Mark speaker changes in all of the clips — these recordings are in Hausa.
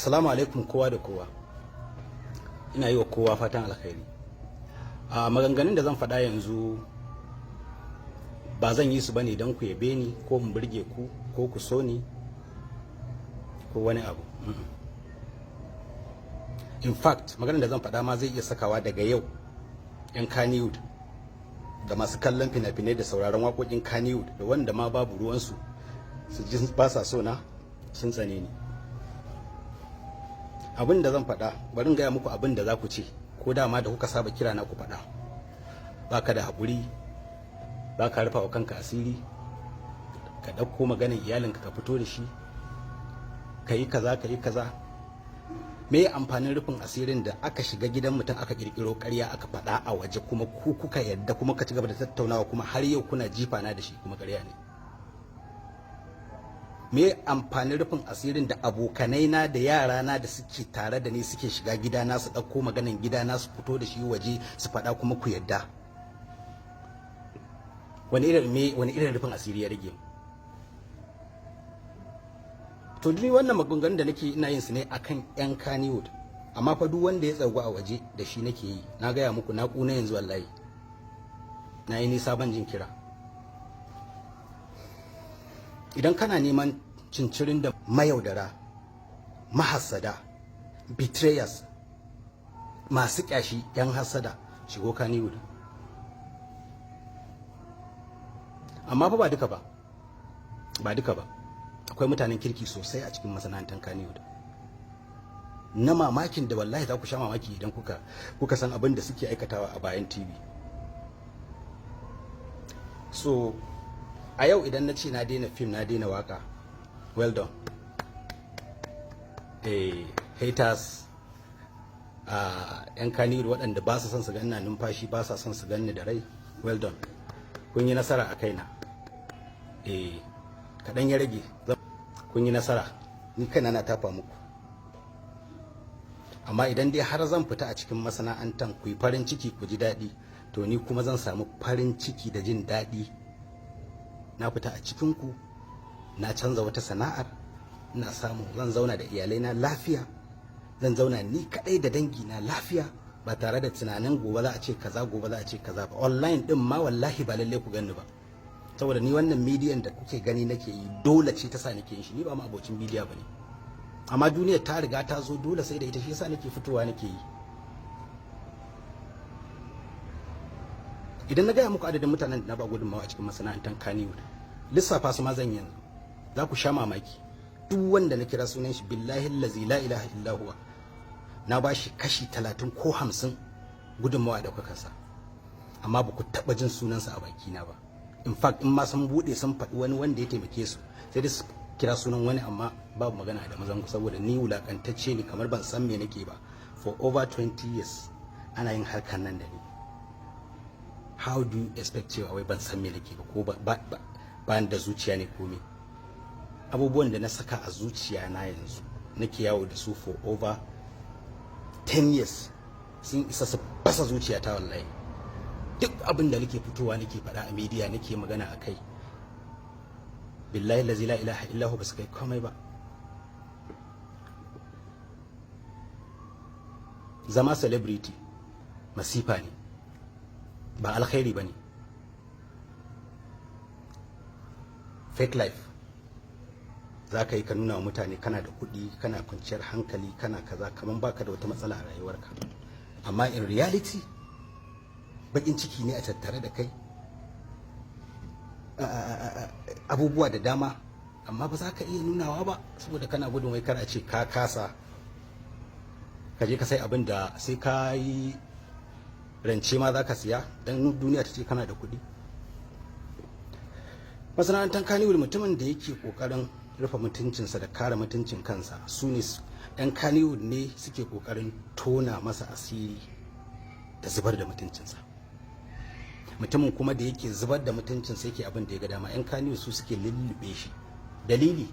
Speaker 1: Assalamu alaikum kowa da kowa. Ina yi wa kowa fatan alkhairi. A maganganun da zan faɗa yanzu ba zan yi su bane don ku yabe ni ko mu burge ku ko ku so ni ko wani abu. In fact, maganar da zan faɗa ma zai iya sakawa daga yau 'yan Kannywood da masu kallon fina-finai da sauraron waƙoƙin Kannywood da wanda ma babu ruwansu su ji ba sa so na sun tsane ni. Abin da zan faɗa bari in gaya muku abin da za ku ce ko dama da kuka saba kira na ku faɗa. Baka da haƙuri, baka rufa wa kanka asiri, ka ɗauko maganar iyalinka ka fito da shi, ka yi kaza ka yi kaza. Me amfanin rufin asirin da aka shiga gidan mutum aka kirkiro ƙarya aka faɗa a waje kuma ku kuka yadda kuma ka ci gaba da tattaunawa kuma har yau kuna jifa na da shi kuma ƙarya ne. Me amfanin rufin asirin da abokanai na da yara na da suke tare da ni suke shiga gidana su ɗauko maganan gidana su fito da shi waje su faɗa kuma ku yadda. Wani irin rufin asiri ya rage? To ni wannan maganganun da nake ina yin su ne akan 'yan Kannywood, amma fa duk wanda ya tsagu a waje da shi nake yi. Na gaya muku na ƙuna yanzu wallahi, na yi nisa ban jin kira. Idan kana neman cincirin da mayaudara, mahassada, betrayers, masu ƙyashi, 'yan hassada, shigo Kannywood. Amma fa ba duka ba, ba duka ba. Akwai mutanen kirki sosai a cikin masana'antar Kannywood na mamakin da wallahi za ku sha mamaki idan kuka san abin da suke aikatawa a bayan TV. So a yau idan na ce na daina fim na daina waka, well done. Haters, 'yan Kannywood waɗanda ba su son su ganna numfashi, ba sa son su ganni da rai, well done. Kun yi nasara a kaina. Kaɗan ya rage, kun yi nasara, ni kaina na tafa muku. Amma idan dai har zan fita a cikin masana'antar ku yi farin ciki ku ji daɗi, to ni kuma zan samu farin ciki da jin daɗi. Na fita a cikinku, na canza wata sana'ar, ina samu zan zauna da iyalaina lafiya, zan zauna ni kaɗai da dangina lafiya, ba tare da tunanin gobe za a ce kaza gobe za a ce kaza ba. Online ɗin ma wallahi ba lallai ku gani ba, saboda ni wannan midiyan da kuke gani nake yi dole ce ta sa nake yin shi. Ni ba ma abocin midiya bane, amma duniya ta riga ta zo dole sai da ita, shi yasa nake fitowa nake yi. Idan na gaya muku adadin mutanen da na ba gudunmawa a cikin masana'antar Kannywood, lissafa su ma zan yanzu, za ku sha mamaki. Duk wanda na kira sunan shi billahi allazi la ilaha illa huwa na ba shi kashi 30 ko 50 gudunmawa da kuka sa, amma ba ku taɓa jin sunansa a bakina ba. In fact in ma sun bude sun faɗi wani wanda ya taimake su, sai dai su kira sunan wani, amma babu magana da mazan ku, saboda ni wulakantacce ne kamar ban san me nake ba. For over 20 years ana yin harkar nan da ni. How do you expect cewa wai ban san me nake ba ko ba da zuciya ne ko me? Abubuwan da na saka a zuciya na yanzu nake yawo da su for over 10 years sun isa su fasa zuciyata wallahi. Duk abin da nake fitowa nake faɗa a media nake magana a kai, billahi la ilaha illahu ba su kai komai ba. Zama celebrity masifa ne, ba alkhairi ba ne. Fake life za ka yi ka nuna wa mutane kana da kuɗi, kana kwanciyar hankali, kana kaza, kaman baka da wata matsala a rayuwarka, amma in reality bakin ciki ne a tattare da kai, abubuwa da dama, amma ba za ka iya nunawa ba saboda kana gudun wai kar a ce ka kasa, ka je ka sai abin da sai ka yi rance ma za ka siya don duniya ta ce kana da kuɗi. Masana'antar Kannywood mutumin da yake kokarin rufe mutuncinsa da kare mutuncin kansa, su ne 'yan Kannywood ne suke kokarin tona masa asiri da zubar da mutuncinsa. Mutumin kuma da yake zubar da mutuncinsa yake abin da ya ga dama, 'yan Kannywood su suke lullube shi. Dalili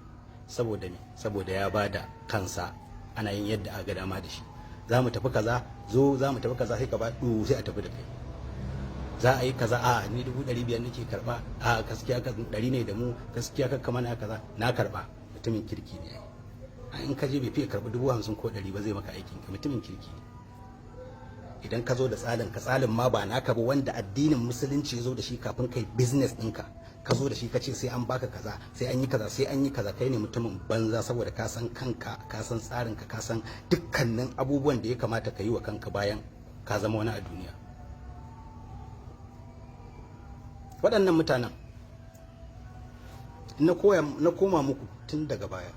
Speaker 1: saboda me? Saboda ya bada kansa ana yin yadda aka ga dama da shi. Za mu tafi kaza, zo za mu tafi kaza, sai ka ba sai a tafi da kai. Za a yi kaza, a ni 500 nake karba, a gaskiya ka 100 ne da mu, gaskiya ka kama na kaza, na karba. Mutumin kirki ne. in ka je bai fiye karɓi 50,000 ko 100 ba zai maka aikin ka, mutumin kirki. Idan ka zo da tsalin ma ba naka ba, wanda addinin musulunci ya zo da shi kafin kai business ɗinka, ka zo da shi ka ce sai an baka kaza, sai an yi kaza, sai an yi kaza, kai ne mutumin banza, saboda ka san kanka, ka san tsarinka, ka san dukkanin abubuwan da ya kamata ka yi wa kanka bayan ka zama wani a duniya. Waɗannan mutanen na koma muku tun daga baya,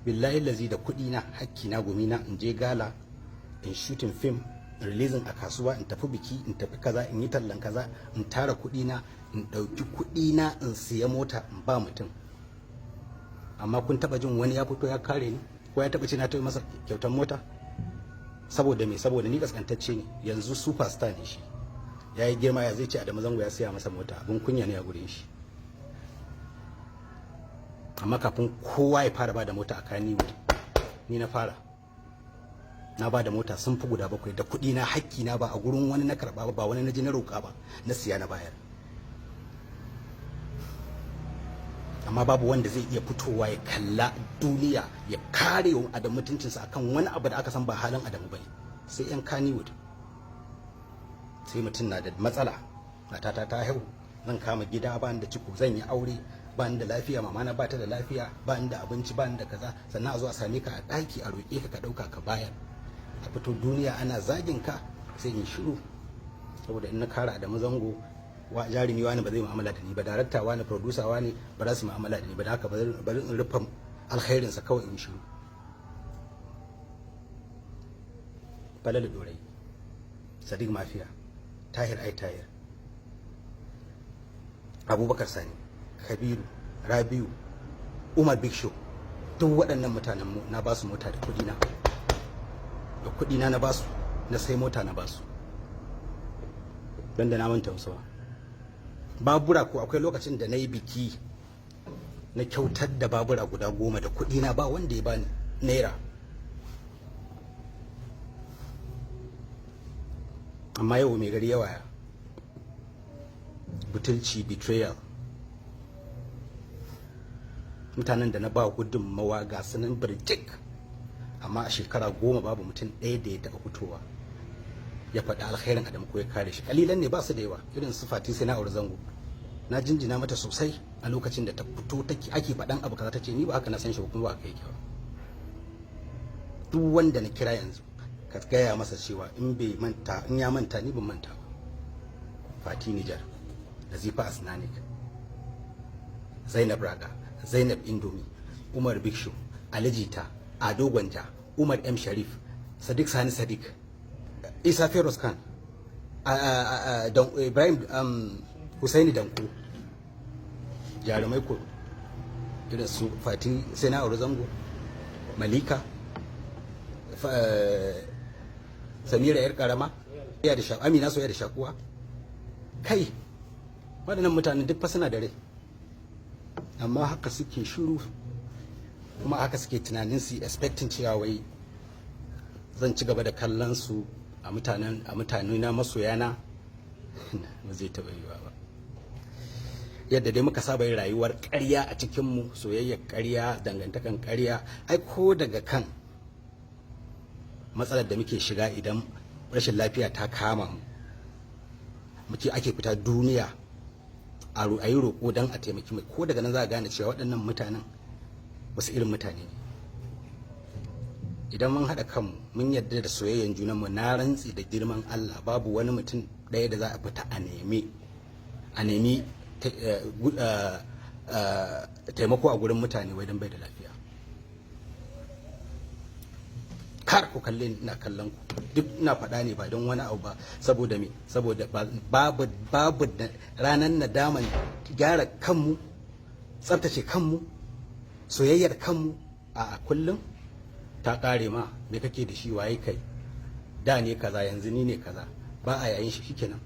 Speaker 1: billahi lazi da kuɗi na, hakki na, gumi na, in je gala, in shooting film, in releasing a kasuwa, in tafi biki, in tafi kaza, in yi tallan kaza, in tara kuɗi na, in ɗauki kuɗi na, in siya mota, in ba mutum. Amma kun taba jin wani ya fito ya kare ni, ko ya taba ce na taɓa masa kyautar mota? Saboda me? Saboda ni kaskantacce ne, yanzu superstar ne shi, ya yi girma, ya zai ce Adamu Zango ya siya masa mota, abin kunya ne a gurin shi. Amma kafin kowa ya fara ba da mota a Kannywood, ni na fara. Na ba da mota sun fi guda 7 da kuɗi na, hakki na, ba a gurin wani na karɓa ba wani na ji na roƙa ba, na siya na bayar. Amma babu wanda zai iya fitowa ya kalla duniya ya kare wa Adamu mutuncinsa akan wani abu da aka san ba halin Adamu bane, sai 'yan Kannywood. Sai mutum na da matsala, matata ta haihu, zan kama gida, ba ni da ciko, zan yi aure, ba ni da lafiya, mama na ba ta da lafiya, ba ni da abinci, ba ni da kaza, sannan a zo a same ka a ɗaki a roƙe ka, ka ɗauka ka bayar. A fito duniya ana zagin ka, sai in shiru, saboda in na kara Adamu Zango, jarumi wani ba zai mu'amala da ni ba, darakta wani, producer wani ba za su mu'amala da ni ba, da haka bari in rufe alkhairinsa kawai in shiru. Falalu Dorai, Sadiq Mafiya, Tahir Ai Tahir, Abubakar Sani, Kabiru, Rabiu, Umar Big Show, duk waɗannan mutanen mu na ba su mota da kuɗi na. Da kuɗi na ba su, na sai mota na ba su. Dan da na manta wasu ba. Babura ko akwai lokacin da na yi biki na kyautar da babura guda 10 da kuɗi na, ba wanda ya bani naira. Amma yau mai gari yawa ya butulci, betrayal. Mutanen da na ba gudunmawa ga sunan birjik, amma a shekara 10 babu mutum ɗaya da ya taɓa fitowa ya faɗi alkhairin Adamu ko ya kare shi. Kalilan ne, ba su da yawa, irin su Fati sai na aure Zango. Na jinjina mata sosai a lokacin da ta fito ake faɗan abu kaza, tace ni ba haka na san shi ba, kuma ba haka yake ba. Duk wanda na kira yanzu ka gaya masa cewa in ya manta ni ban manta ba. Fati Nijar, Nazifa Asnanik, Zainab Raga, Zainab Indomi, Umar Big Show, Ali Jita, Ado Gwanja, Umar M Sharif, Sadiq Sani Sadiq, Isa Feroz Khan, Ibrahim Husaini Danko, jarumai ko irin su Fati sai na aure Zango, Malika, Samira yar karama, Amina soyayya da shakuwa. Kai waɗannan mutanen duk fa suna da rai, amma haka suke shiru, kuma haka suke tunanin su expecting cewa wai zan ci gaba da kallon su a mutane na masoyana. Ba zai taɓa yiwa ba. Yadda dai muka saba yin rayuwar ƙarya a cikinmu, soyayyar ƙarya, dangantakan ƙarya, ai ko daga kan matsalar da muke shiga idan rashin lafiya ta kama mu, muke ake fita duniya a yi roƙo don a taimaki mai, ko daga nan za a gane cewa waɗannan mutanen wasu irin mutane ne. Idan mun haɗa kanmu mun yarda da soyayyen junanmu, na rantsi da girman Allah babu wani mutum ɗaya da za a fita a nemi taimako a gurin mutane wai don bai da lafiya. Kar ku kalle ni, ina kallon ku, duk ina faɗa ne ba don wani abu ba, saboda me, saboda babu ranar nadaman gyara kanmu, tsaftace kanmu, soyayyar kanmu a kullum ta ƙare ma. Me kake da shi, waye kai, da ne kaza yanzu ni ne kaza, ba a yayin shi, shikenan.